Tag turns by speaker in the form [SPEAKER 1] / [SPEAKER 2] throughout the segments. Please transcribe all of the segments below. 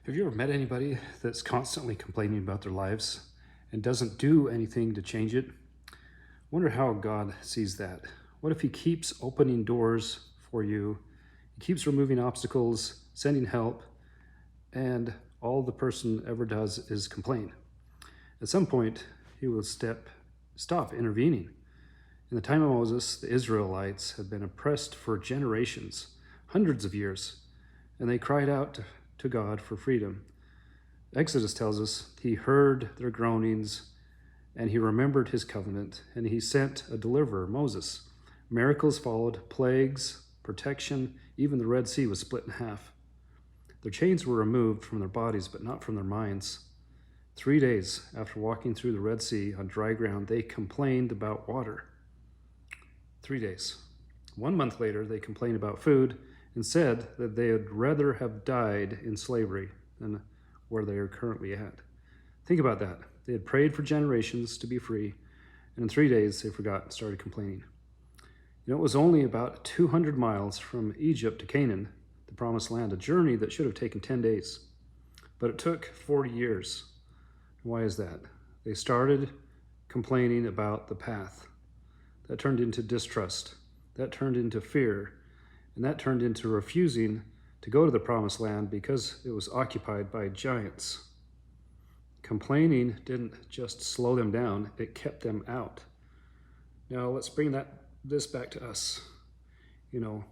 [SPEAKER 1] Have you ever met anybody that's constantly complaining about their lives and doesn't do anything to change it? Wonder how God sees that. What if He keeps opening doors for you? He keeps removing obstacles, sending help, and all the person ever does is complain. At some point, He will stop intervening. In the time of Moses, the Israelites had been oppressed for generations, hundreds of years, and they cried out to God for freedom. Exodus tells us He heard their groanings and He remembered His covenant, and He sent a deliverer, Moses. Miracles followed, plagues, protection, even the Red Sea was split in half. Their chains were removed from their bodies, but not from their minds. 3 days after walking through the Red Sea on dry ground, they complained about water. 3 days. 1 month later, they complained about food and said that they would rather have died in slavery than where they are currently at. Think about that. They had prayed for generations to be free, and in 3 days they forgot and started complaining. It was only about 200 miles from Egypt to Canaan, the promised land, a journey that should have taken 10 days. But it took 40 years. Why is that? They started complaining about the path. That turned into distrust. That turned into fear. And that turned into refusing to go to the promised land because it was occupied by giants. Complaining didn't just slow them down, it kept them out. Now let's bring this back to us. You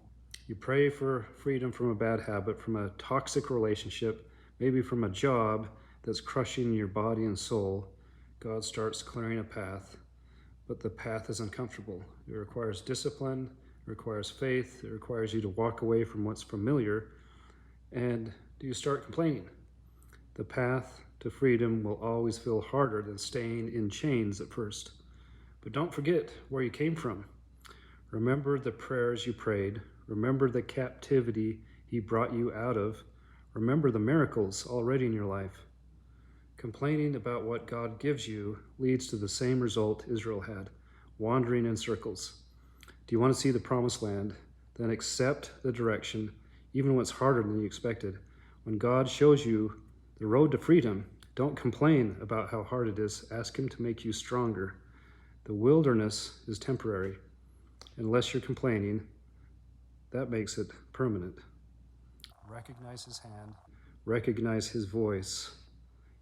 [SPEAKER 1] pray for freedom from a bad habit, from a toxic relationship, maybe from a job that's crushing your body and soul. God starts clearing a path, but the path is uncomfortable. It requires discipline, it requires faith, it requires you to walk away from what's familiar, and you start complaining. The path to freedom will always feel harder than staying in chains at first. But don't forget where you came from. Remember the prayers you prayed. Remember the captivity He brought you out of. Remember the miracles already in your life. Complaining about what God gives you leads to the same result Israel had, wandering in circles. Do you want to see the promised land? Then accept the direction, even when it's harder than you expected. When God shows you the road to freedom, don't complain about how hard it is. Ask Him to make you stronger. The wilderness is temporary. Unless you're complaining, that makes it permanent. Recognize His hand, recognize His voice,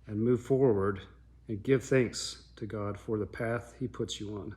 [SPEAKER 1] and move forward and give thanks to God for the path He puts you on.